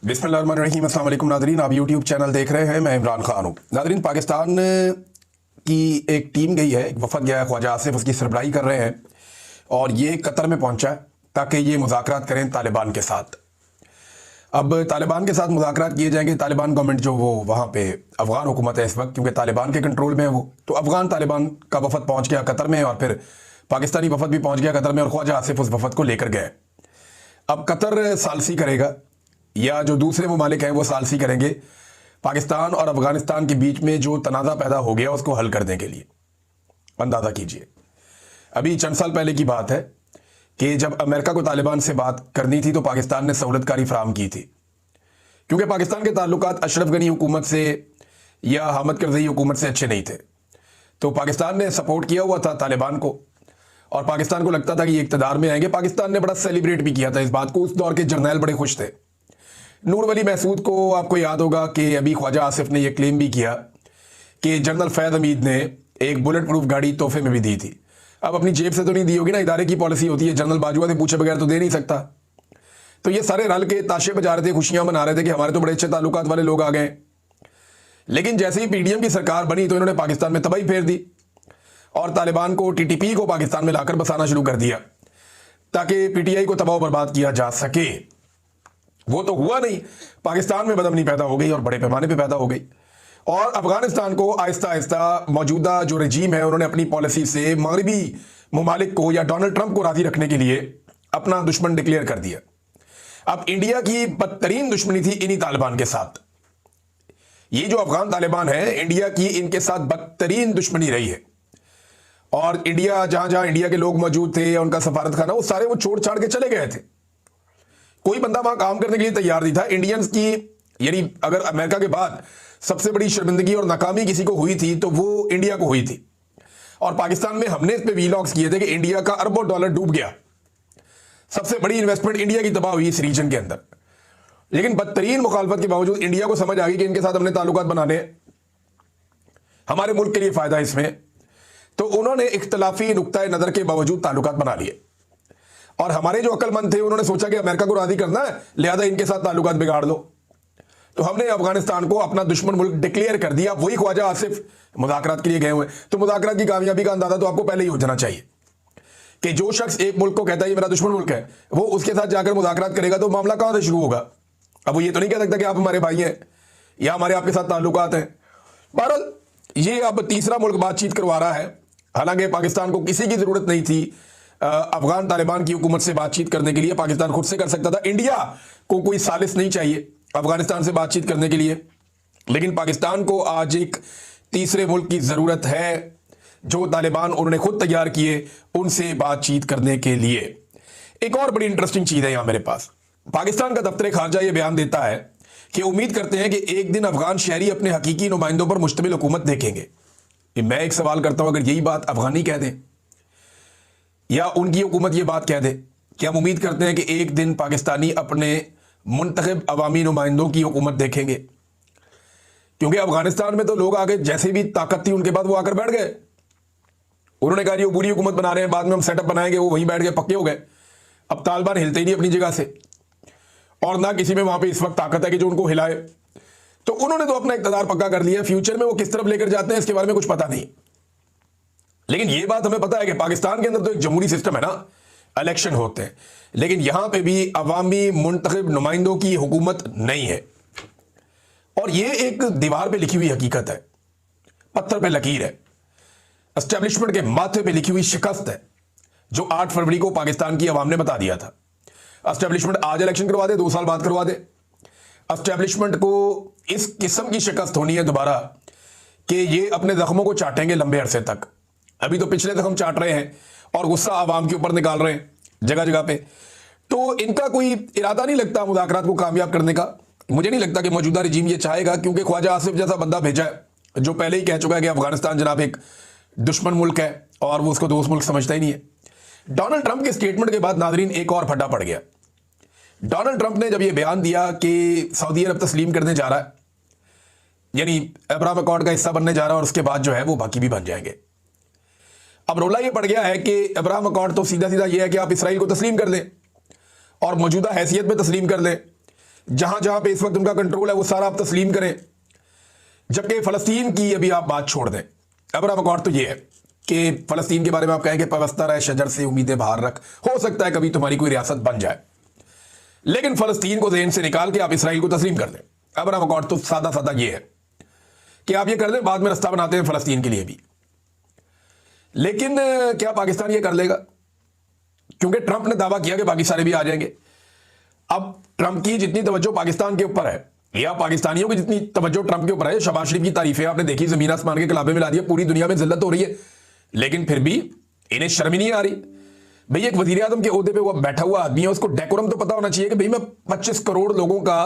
बिस्मिल्लाहिर्रहमानिर्रहीम। अस्सलाम वालेकुम नाज़रीन, आप यूट्यूब चैनल देख रहे हैं। मैं इमरान खान हूँ। नाज़रीन, पाकिस्तान की एक टीम गई है, एक वफद गया है, ख्वाजा आसिफ उसकी सरबराही कर रहे हैं और ये कतर में पहुंचा है ताकि ये मुज़ाकरात करें तालिबान के साथ। अब तालिबान के साथ मुज़ाकरात किए जाएंगे। तालिबान गवर्नमेंट जो वो वहाँ पे अफ़गान हुकूमत है इस वक्त, क्योंकि तालिबान के कंट्रोल में है वो, तो अफ़गान तालिबान का वफद पहुँच गया कतर में और फिर पाकिस्तानी वफद भी पहुँच गया कतर में और ख्वाजा आसिफ उस वफद को लेकर गए। अब कतर सालसी करेगा या जो दूसरे ममालिक हैं वो सालसी करेंगे पाकिस्तान और अफगानिस्तान के बीच में जो तनाज़ा पैदा हो गया उसको हल करने के लिए। अंदाज़ा कीजिए, अभी चंद साल पहले की बात है कि जब अमेरिका को तालिबान से बात करनी थी तो पाकिस्तान ने सहूलतकारी फराहम की थी, क्योंकि पाकिस्तान के ताल्लुकात अशरफ गनी हुकूमत से या हामिद करज़ई हुकूमत से अच्छे नहीं थे। तो पाकिस्तान ने सपोर्ट किया हुआ था तालिबान को और पाकिस्तान को लगता था कि ये इक़्तिदार में आएंगे। पाकिस्तान ने बड़ा सेलिब्रेट भी किया था इस बात को। उस दौर के जर्नैल बड़े खुश थे। नूर वली महसूद को आपको याद होगा कि अभी ख्वाजा आसिफ ने यह क्लेम भी किया कि जनरल फैज़ हमीद ने एक बुलेट प्रूफ गाड़ी तोहफे में भी दी थी। अब अपनी जेब से तो नहीं दी होगी ना, इदारे की पॉलिसी होती है, जनरल बाजवा से पूछे बगैर तो दे नहीं सकता। तो ये सारे रल के ताशे बजा रहे थे, खुशियां मना रहे थे कि हमारे तो बड़े अच्छे ताल्लुकात वाले लोग आ गए। लेकिन जैसे ही पीडीएम की सरकार बनी तो इन्होंने पाकिस्तान में तबाही फेर दी और तालिबान को, टीटीपी को पाकिस्तान में लाकर बसाना शुरू कर दिया ताकि पीटीआई को तबाह बर्बाद किया जा सके। वो तो हुआ नहीं, पाकिस्तान में बदअमनी पैदा हो गई और बड़े पैमाने पे पैदा हो गई और अफगानिस्तान को आहिस्ता आहिस्ता मौजूदा जो रजीम है उन्होंने अपनी पॉलिसी से मगरबी ममालिक को या डोनाल्ड ट्रंप को राजी रखने के लिए अपना दुश्मन डिक्लेयर कर दिया। अब इंडिया की बदतरीन दुश्मनी थी इन्हीं तालिबान के साथ। ये जो अफगान तालिबान है, इंडिया की इनके साथ बदतरीन दुश्मनी रही है और इंडिया जहां जहां इंडिया के लोग मौजूद थे या उनका सफारत खाना, वो सारे वो छोड़ छाड़ के चले गए थे। कोई बंदा वहां काम करने के लिए तैयार नहीं था। इंडियंस की, यानी अगर अमेरिका के बाद सबसे बड़ी शर्मिंदगी और नाकामी किसी को हुई थी तो वो इंडिया को हुई थी। और पाकिस्तान में हमने इस पे वीलॉग्स किए थे कि इंडिया का अरबों डॉलर डूब गया, सबसे बड़ी इन्वेस्टमेंट इंडिया की तबाह हुई इस रीजन के अंदर। लेकिन बदतरीन मुखालफत के बावजूद इंडिया को समझ आ गई कि इनके साथ हमने ताल्लुकात बनाने, हमारे मुल्क के लिए फायदा इसमें, तो उन्होंने इख्तलाफी नुक्ता नजर के बावजूद ताल्लुकात बना लिए। और हमारे जो अक्लमंद थे उन्होंने सोचा कि अमेरिका को राजी करना है, लिहाजा इनके साथ ताल्लुकात बिगाड़ दो। तो हमने अफगानिस्तान को अपना दुश्मन मुल्क डिक्लेयर कर दिया। वही ख्वाजा आसिफ मुज़ाकरात के लिए गए हुए। तो मुज़ाकरात की कामयाबी का अंदाजा तो आपको पहले ही हो जाना चाहिए कि जो शख्स एक मुल्क को कहता है ये मेरा दुश्मन मुल्क है, वो उसके साथ जाकर मुज़ाकरात करेगा तो मामला कहां से शुरू होगा। अब वो ये तो नहीं कह सकता कि आप हमारे भाई हैं या हमारे आपके साथ ताल्लुकात हैं। बहरहाल ये अब तीसरा मुल्क बातचीत करवा रहा है। हालांकि पाकिस्तान को किसी की जरूरत नहीं थी अफगान तालिबान की हुकूमत से बातचीत करने के लिए, पाकिस्तान खुद से कर सकता था। इंडिया को कोई सालिस नहीं चाहिए अफगानिस्तान से बातचीत करने के लिए, लेकिन पाकिस्तान को आज एक तीसरे मुल्क की जरूरत है जो तालिबान उन्होंने खुद तैयार किए उनसे बातचीत करने के लिए। एक और बड़ी इंटरेस्टिंग चीज है यहां मेरे पास। पाकिस्तान का दफ्तर खारजा यह बयान देता है कि उम्मीद करते हैं कि एक दिन अफगान शहरी अपने हकीकी नुमाइंदों पर मुश्तमिल हुकूमत देखेंगे। मैं एक सवाल करता हूं, अगर यही बात अफगानी कह दें या उनकी हुकूमत ये बात कह दे कि हम उम्मीद करते हैं कि एक दिन पाकिस्तानी अपने मुंतखब अवामी नुमाइंदों की हुकूमत देखेंगे, क्योंकि अफगानिस्तान में तो लोग आगे जैसे भी ताकत थी उनके बाद वो आकर बैठ गए। उन्होंने कहा ये बुरी हुकूमत बना रहे हैं, बाद में हम सेटअप बनाएंगे, वो वहीं बैठ गए, पक्के हो गए। अब तालिबान हिलते ही नहीं अपनी जगह से और ना किसी में वहां पर इस वक्त ताकत है कि जो उनको हिलाए। तो उन्होंने तो अपना इक़्तिदार पक्का कर लिया। फ्यूचर में वो किस तरफ लेकर जाते हैं इसके बारे में कुछ पता नहीं। लेकिन यह बात हमें पता है कि पाकिस्तान के अंदर तो एक जमहूरी सिस्टम है ना, इलेक्शन होते हैं, लेकिन यहां पे भी अवामी मुंतखब नुमाइंदों की हुकूमत नहीं है। और यह एक दीवार पे लिखी हुई हकीकत है, पत्थर पे लकीर है, एस्टेब्लिशमेंट के माथे पे लिखी हुई शिकस्त है जो 8 फरवरी को पाकिस्तान की अवाम ने बता दिया था। एस्टेब्लिशमेंट आज इलेक्शन करवा दे, 2 साल बाद करवा दे, एस्टेब्लिशमेंट को इस किस्म की शिकस्त होनी है दोबारा कि ये अपने जख्मों को चाटेंगे लंबे अरसे तक। अभी तो पिछले जख्म चाट रहे हैं और गुस्सा आवाम के ऊपर निकाल रहे हैं जगह जगह पे। तो इनका कोई इरादा नहीं लगता मुज़ाकरात को कामयाब करने का। मुझे नहीं लगता कि मौजूदा रजीम ये चाहेगा, क्योंकि ख्वाजा आसिफ जैसा बंदा भेजा है जो पहले ही कह चुका है कि अफगानिस्तान जनाब एक दुश्मन मुल्क है और वो उसको दोस्त मुल्क समझता ही नहीं है। डोनाल्ड ट्रंप के स्टेटमेंट के बाद नाजरीन एक और फड्डा पड़ गया। डोनाल्ड ट्रंप ने जब यह बयान दिया कि सऊदी अरब तस्लीम करने जा रहा है, यानी अब्राहम अकॉर्ड का हिस्सा बनने जा रहा है और उसके बाद जो है वो बाकी भी बन जाएंगे। अब रोला ये पड़ गया है कि अब्राहम अकॉर्ड तो सीधा सीधा ये है कि आप इसराइल को तस्लीम कर लें और मौजूदा हैसियत में तस्लीम कर लें, जहां जहां पे इस वक्त उनका कंट्रोल है वो सारा आप तस्लीम करें, जबकि फ़लस्तीन की अभी आप बात छोड़ दें। अब्राहम अकॉर्ड तो ये है कि फ़लस्तीन के बारे में आप कहें कि पवस्ता रहे शजर से उम्मीदें बाहर रख, हो सकता है कभी तुम्हारी कोई रियासत बन जाए, लेकिन फ़लस्तीन को ज़हन से निकाल के आप इसराइल को तस्लीम कर दें। अब्राहम अकॉर्ड तो सादा सादा ये है कि आप ये कर दें, बाद में रास्ता बनाते हैं फ़लस्तीन के लिए भी। लेकिन क्या पाकिस्तान ये कर लेगा? क्योंकि ट्रंप ने दावा किया कि बाकी सारे भी आ जाएंगे। अब ट्रंप की जितनी तवज्जो पाकिस्तान के ऊपर है या पाकिस्तानियों की जितनी तवज्जो ट्रंप के ऊपर है, शहबाज शरीफ की तारीफें आपने देखी, जमीन आसमान के कलाबे में ला दिया, पूरी दुनिया में जिल्लत हो रही है, लेकिन फिर भी इन्हें शर्म ही नहीं आ रही। भाई एक वजीर आजम के ओहदे पे वो बैठा हुआ आदमी है, उसको डेकोरम तो पता होना चाहिए कि भाई मैं 25 करोड़ लोगों का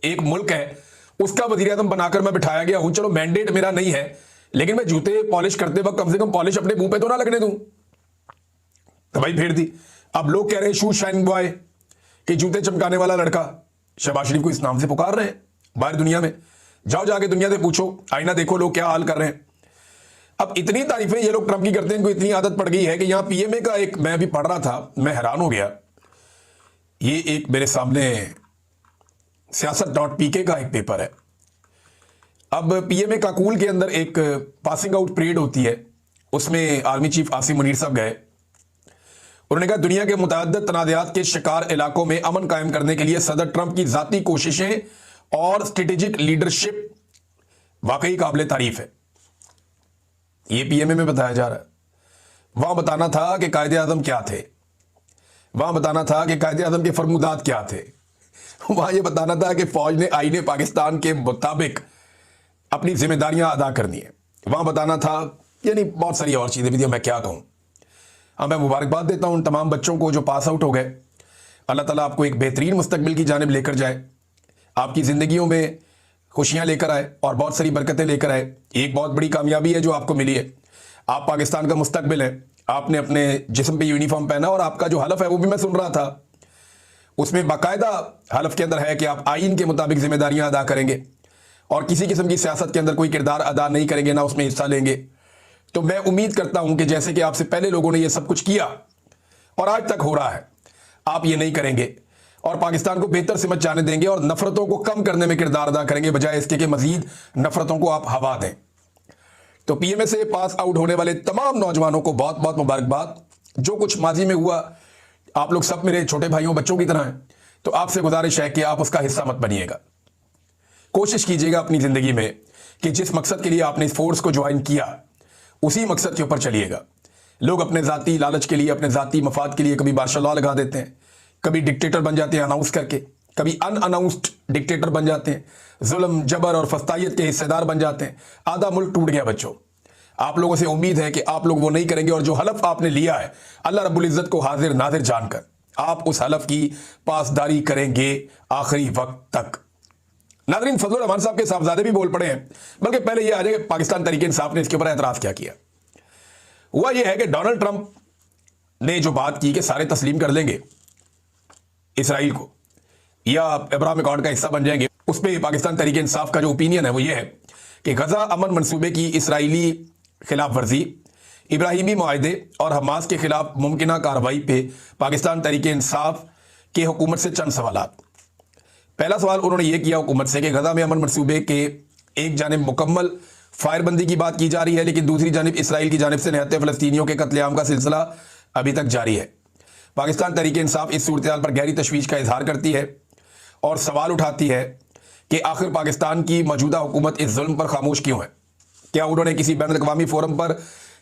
एक मुल्क है, उसका वजीर आजम बनाकर मैं बिठाया गया हूं। चलो मैंडेट मेरा नहीं है, लेकिन मैं जूते पॉलिश करते वक्त कम से कम पॉलिश अपने मुंह पे तो ना लगने दूं। तो भाई फेर दी। अब लोग कह रहे हैं शू शाइन बॉय, कि जूते चमकाने वाला लड़का, शहबाज शरीफ को इस नाम से पुकार रहे हैं बाहर दुनिया में। जाओ जाके दुनिया से पूछो, आईना देखो, लोग क्या हाल कर रहे हैं। अब इतनी तारीफें ये लोग ट्रंप की करते हैं, इनको इतनी आदत पड़ गई है कि यहां पीएमए का एक, मैं अभी पढ़ रहा था, मैं हैरान हो गया। ये एक मेरे सामने siyaasat.pk का एक पेपर है। अब पीएमए काकूल के अंदर एक पासिंग आउट परेड होती है, उसमें आर्मी चीफ आसिम मुनीर साहब गए। उन्होंने कहा दुनिया के मुतअद्दिद तनाज़ात के शिकार इलाकों में अमन कायम करने के लिए सदर ट्रंप की जाती कोशिशें और स्ट्रेटेजिक लीडरशिप वाकई काबिल तारीफ है। ये पीएमए में बताया जा रहा है। वहां बताना था कि कायदे आज़म क्या थे, वहां बताना था कि कायदे आज़म के फरमुदात क्या थे, वहां यह बताना था कि फौज ने आईने पाकिस्तान के मुताबिक अपनी जिम्मेदारियां अदा करनी है, वहां बताना था, यानी बहुत सारी और चीज़ें भी थी। मैं क्या कहूँ। हाँ, मैं मुबारकबाद देता हूँ उन तमाम बच्चों को जो पास आउट हो गए। अल्लाह ताला आपको एक बेहतरीन मुस्तकबिल की जानिब लेकर जाए, आपकी ज़िंदगियों में खुशियाँ लेकर आए और बहुत सारी बरकतें लेकर आए। एक बहुत बड़ी कामयाबी है जो आपको मिली है। आप पाकिस्तान का मुस्तकबिल है। आपने अपने जिस्म पे यूनिफॉर्म पहना और आपका जो हलफ है वो भी मैं सुन रहा था, उसमें बाकायदा हलफ के अंदर है कि आप आइन के मुताबिक जिम्मेदारियाँ अदा करेंगे और किसी किस्म की सियासत के अंदर कोई किरदार अदा नहीं करेंगे, ना उसमें हिस्सा लेंगे। तो मैं उम्मीद करता हूं कि जैसे कि आपसे पहले लोगों ने ये सब कुछ किया और आज तक हो रहा है, आप ये नहीं करेंगे और पाकिस्तान को बेहतर समझ जाने देंगे और नफरतों को कम करने में किरदार अदा करेंगे, बजाय इसके कि मजीद नफरतों को आप हवा दें। तो पीएमए से पास आउट होने वाले तमाम नौजवानों को बहुत बहुत मुबारकबाद। जो कुछ माजी में हुआ, आप लोग सब मेरे छोटे भाइयों बच्चों की तरह हैं, तो आपसे गुजारिश है कि आप उसका हिस्सा मत बनिएगा। कोशिश कीजिएगा अपनी जिंदगी में कि जिस मकसद के लिए आपने इस फोर्स को ज्वाइन किया उसी मकसद के ऊपर चलिएगा। लोग अपने ज़ाती लालच के लिए, अपने ज़ाती मफाद के लिए कभी मार्शल लगा देते हैं, कभी डिक्टेटर बन जाते हैं अनाउंस करके, कभी अनअनाउंस्ड डिक्टेटर बन जाते हैं, जुल्म जबर और फस्तायत के हिस्सेदार बन जाते हैं। आधा मुल्क टूट गया बच्चों। आप लोगों से उम्मीद है कि आप लोग वो नहीं करेंगे और जो हलफ आपने लिया है अल्लाह रब्बुल इज़्ज़त को हाजिर नाजिर जानकर आप उस हलफ की पासदारी करेंगे आखिरी वक्त तक। नाज़रीन, फजलुर रहमान साहब के साहबजादे भी बोल पड़े हैं, बल्कि पहले ये आ जाए पाकिस्तान तहरीक इंसाफ ने इसके ऊपर एतराज़ क्या किया। हुआ यह है कि डोनाल्ड ट्रंप ने जो बात की कि सारे तस्लीम कर लेंगे इसराइल को या अब्राहम अकॉर्ड का हिस्सा बन जाएंगे, उस पर पाकिस्तान तहरीक इंसाफ का जो ओपिनियन है वो ये है कि गजा अमन मनसूबे की इसराइली खिलाफ वर्जी, इब्राहिमी मुआहदे और हमास के खिलाफ मुमकिन कार्रवाई पे पाकिस्तान तहरीक इंसाफ के हुकूमत से चंद सवालात। पहला सवाल उन्होंने ये किया हुकूमत से कि गजा में अमन मनसूबे के एक जानिब मुकम्मल फायरबंदी की बात की जा रही है, लेकिन दूसरी जानिब इसराइल की जानिब से निहत्ते फ़लस्तीनियों के कत्लेआम का सिलसिला अभी तक जारी है। पाकिस्तान तहरीक इंसाफ इस सूरत पर गहरी तशवीश का इजहार करती है और सवाल उठाती है कि आखिर पाकिस्तान की मौजूदा हुकूमत इस जुल्म पर खामोश क्यों है। क्या उन्होंने किसी बैन अवी फोरम पर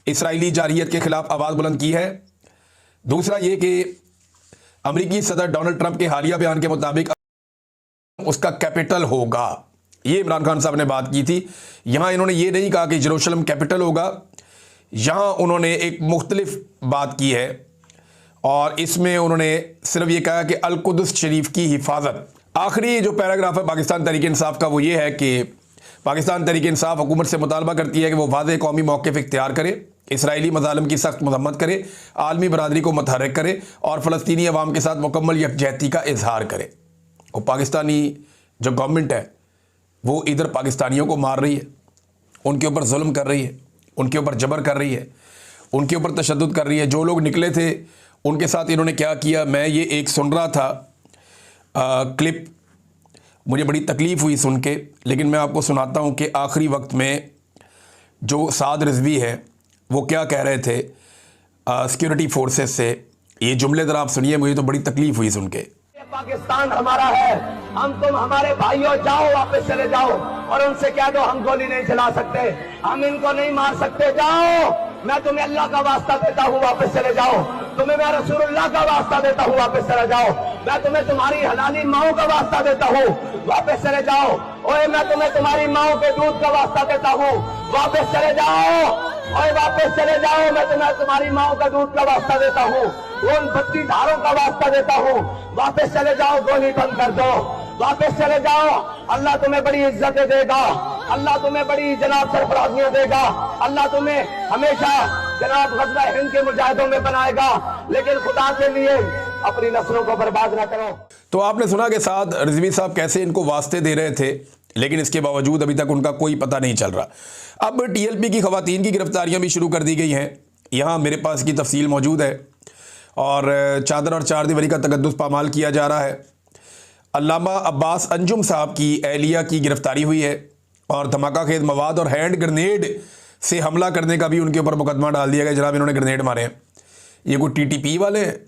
इसराइली जारहियत के खिलाफ आवाज़ बुलंद की है। दूसरा ये कि अमरीकी सदर डोनाल्ड ट्रंप के हालिया बयान के मुताबिक उसका कैपिटल होगा, ये इमरान खान साहब ने बात की थी। यहाँ इन्होंने ये नहीं कहा कि जेरूशलम कैपिटल होगा, यहाँ उन्होंने एक मुख्तलिफ बात की है और इसमें उन्होंने सिर्फ ये कहा कि अल-कुद्स शरीफ की हिफाजत। आखिरी जो पैराग्राफ है पाकिस्तान तहरीक इंसाफ का वो ये है कि पाकिस्तान तहरीक इंसाफ हुकूमत से मुतालबा करती है कि वो वाज़ेह कौमी मौक़िफ़ इख्तियार करे, इसराइली मज़ालिम की सख्त मज़म्मत करे, आलमी बरादरी को मुतहर्रिक करे और फ़लस्तीनी अवाम के साथ मुकम्मल यकजहती का इजहार करे। और पाकिस्तानी जो गवर्नमेंट है वो इधर पाकिस्तानियों को मार रही है, उनके ऊपर जुल्म कर रही है, उनके ऊपर जबर कर रही है, उनके ऊपर तशद्दुद कर रही है। जो लोग निकले थे उनके साथ इन्होंने क्या किया, मैं ये एक सुन रहा था क्लिप, मुझे बड़ी तकलीफ़ हुई सुन के, लेकिन मैं आपको सुनाता हूँ कि आखिरी वक्त में जो साद रिजवी है वो क्या कह रहे थे सिक्योरिटी फोर्सेस से। ये जुमले ज़रा आप सुनिए, मुझे तो बड़ी तकलीफ़ हुई सुन के। पाकिस्तान हमारा है, हम तुम हमारे भाइयों, जाओ वापस चले जाओ और उनसे कह दो हम गोली नहीं चला सकते, हम इनको नहीं मार सकते, जाओ। मैं तुम्हें अल्लाह का वास्ता देता हूँ, वापस चले जाओ। तुम्हें मैं रसूलुल्लाह का वास्ता देता हूँ, वापस चले जाओ। मैं तुम्हें तुम्हारी हलाली माओ का वास्ता देता हूँ, वापस चले जाओ। ओए मैं तुम्हें तुम्हारी माओ के दूध का वास्ता देता हूँ, वापस चले जाओ। ओए वापस चले जाओ, मैं तुम्हें तुम्हारी माओ का दूध का वास्ता देता हूँ, उन बत्ती धारों का वास्ता देता हूँ, वापस चले जाओ। गोली बंद कर दो, वापस चले जाओ। अल्लाह तुम्हें बड़ी इज्जतें देगा, अल्लाह तुम्हें बड़ी जनाब सरफराजियां देगा, अल्लाह तुम्हें हमेशा जनाब गज़वा हिंद के मुजाहिदों में बनाएगा, लेकिन खुदा के लिए अपनी नस्लों को बर्बाद ना करो। तो आपने सुना कि साद रिजवी साहब कैसे इनको वास्ते दे रहे थे, लेकिन इसके बावजूद अभी तक उनका कोई पता नहीं चल रहा। अब टीएलपी की खवातीन की गिरफ्तारियां भी शुरू कर दी गई हैं। यहाँ मेरे पास की तफसील मौजूद है और चादर और चार दीवारी का तकद्दुस पामाल किया जा रहा है। अल्लामा अब्बास अंजुम साहब की एहलिया की गिरफ्तारी हुई है और धमाका खेज मवाद और हैंड ग्रेनेड से हमला करने का भी उनके ऊपर मुकदमा डाल दिया गया। जनाब इन्होंने ग्रेनेड मारे हैं। ये कोई टीटीपी वाले हैं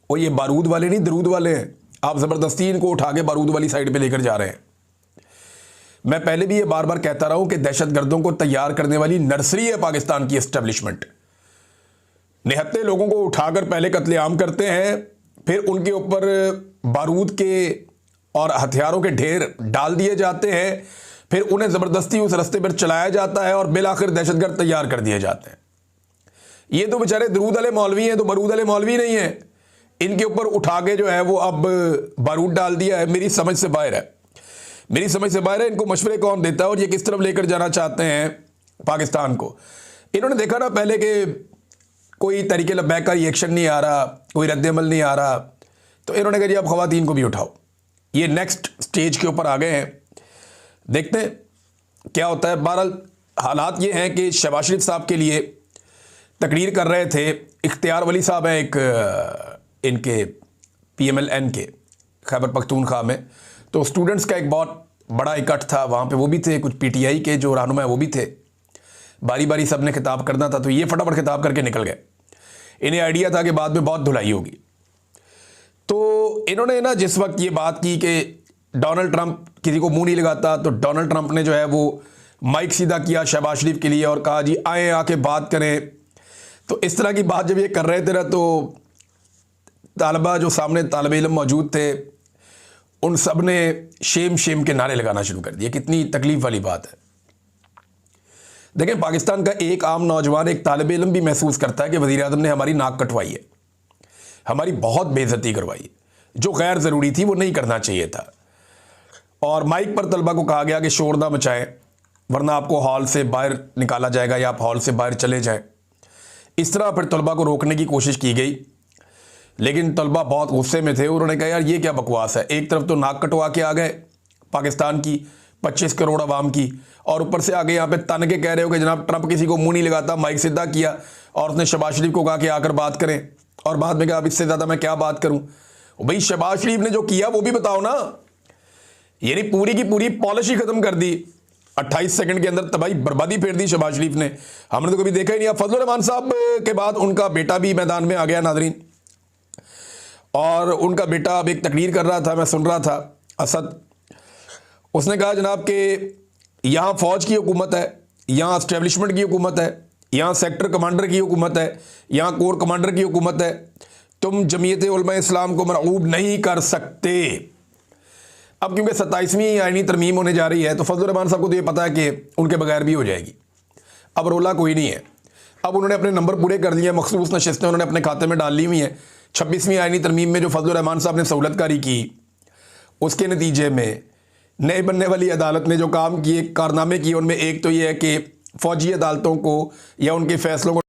और ये बारूद वाले नहीं, दरूद वाले हैं। आप ज़बरदस्ती इनको उठा के बारूद वाली साइड पे लेकर जा रहे हैं। मैं पहले भी ये बार बार कहता रहा हूं कि दहशतगर्दों को तैयार करने वाली नर्सरी है पाकिस्तान की एस्टेब्लिशमेंट। निहत्ते लोगों को उठाकर पहले कत्लेआम करते हैं, फिर उनके ऊपर बारूद के और हथियारों के ढेर डाल दिए जाते हैं, फिर उन्हें ज़बरदस्ती उस रास्ते पर चलाया जाता है और बिलाखिर दहशतगर्द तैयार कर दिए जाते हैं। ये तो बेचारे दरूद वाले मौलवी हैं, तो बारूद वाले मौलवी नहीं है। इनके ऊपर उठा के जो है वो अब बारूद डाल दिया है। मेरी समझ से बाहर है, मेरी समझ से बाहर है। इनको मशवरे कौन देता है और ये किस तरफ लेकर जाना चाहते हैं पाकिस्तान को। इन्होंने देखा ना पहले कि कोई तरीके लब्बैक का रिएक्शन नहीं आ रहा, कोई रद्द-ए-अमल नहीं आ रहा, तो इन्होंने कहा जी अब ख़वातीन को भी उठाओ। ये नेक्स्ट स्टेज के ऊपर आ गए हैं, देखते हैं क्या होता है। बहरहाल हालात ये हैं कि शहबाज शरीफ साहब के लिए तकरीर कर रहे थे इख्तियार वली साहब हैं, एक इनके PMLN के खैबर पख्तूनख्वा में। तो स्टूडेंट्स का एक बहुत बड़ा इकट्ठ था, वहाँ पे वो भी थे, कुछ PTI के जो रहनुमा है वो भी थे। बारी बारी सब ने खिताब करना था, तो ये फटाफट खिताब करके निकल गए। इन्हें आइडिया था कि बाद में बहुत धुलाई होगी। तो इन्होंने ना जिस वक्त ये बात की कि डोनाल्ड ट्रंप किसी को मुंह नहीं लगाता, तो डोनाल्ड ट्रंप ने जो है वो माइक सीधा किया शहबाज शरीफ के लिए और कहा जी आए आके बात करें। तो इस तरह की बात जब ये कर रहे थे ना, तो तालबा जो सामने तालिब इल्म मौजूद थे उन सब ने शेम शेम के नारे लगाना शुरू कर दिए। कितनी तकलीफ वाली बात है। देखें, पाकिस्तान का एक आम नौजवान, एक तालिब इल्म भी महसूस करता है कि वज़ीर आज़म ने हमारी नाक कटवाई है, हमारी बहुत बेइज्जती करवाई है, जो गैर ज़रूरी थी वो नहीं करना चाहिए था। और माइक पर तलबा को कहा गया कि शोर ना मचाएं वरना आपको हॉल से बाहर निकाला जाएगा या आप हॉल से बाहर चले जाएं। इस तरह फिर तलबा को रोकने की कोशिश की गई, लेकिन तलबा बहुत गुस्से में थे। उन्होंने कहा यार ये क्या बकवास है, एक तरफ तो नाक कटवा के आ गए पाकिस्तान की 25 करोड़ आवाम की, और ऊपर से आगे यहाँ पे तन के कह रहे हो कि जनाब ट्रंप किसी को मुंह नहीं लगाता। माइक सीधा किया और उसने शहबाज शरीफ को कहा कि आकर बात करें, और बाद में कहा अब इससे ज़्यादा मैं क्या बात करूँ। भाई शहबाज शरीफ ने जो किया वो भी बताओ ना। यानी पूरी की पूरी पॉलिसी ख़त्म कर दी 28 सेकंड के अंदर, तबाही बर्बादी फेर दी शहबाज शरीफ ने। हमने तो कभी देखा ही नहीं। फजलुर रहमान साहब के बाद उनका बेटा भी मैदान में आ गया नाज़रीन, और उनका बेटा अब एक तकरीर कर रहा था, मैं सुन रहा था, असद। उसने कहा जनाब कि यहाँ फ़ौज की हुकूमत है, यहाँ इस्टेब्लिशमेंट की हुकूमत है, यहाँ सेक्टर कमांडर की हुकूमत है, यहाँ कोर कमांडर की हुकूमत है, तुम जमीयत उलमा इस्लाम को मरऊब नहीं कर सकते। अब क्योंकि 27वीं आईनी तरमीम होने जा रही है, तो फजलुर रहमान साहब को तो ये पता है कि उनके बगैर भी हो जाएगी। अब रोला कोई नहीं है। अब उन्होंने अपने नंबर पूरे कर लिए, मखसूस नशिस्तें उन्होंने अपने खाते में डाल ली हुई हैं। 26वीं आईनी तरमीम में जो फजलुर रहमान साहब ने सहूलतकारी की, उसके नतीजे में नए बनने वाली अदालत ने जो काम किए, कारनामे किए, उनमें एक तो ये है कि फ़ौजी अदालतों को या उनके फ़ैसलों को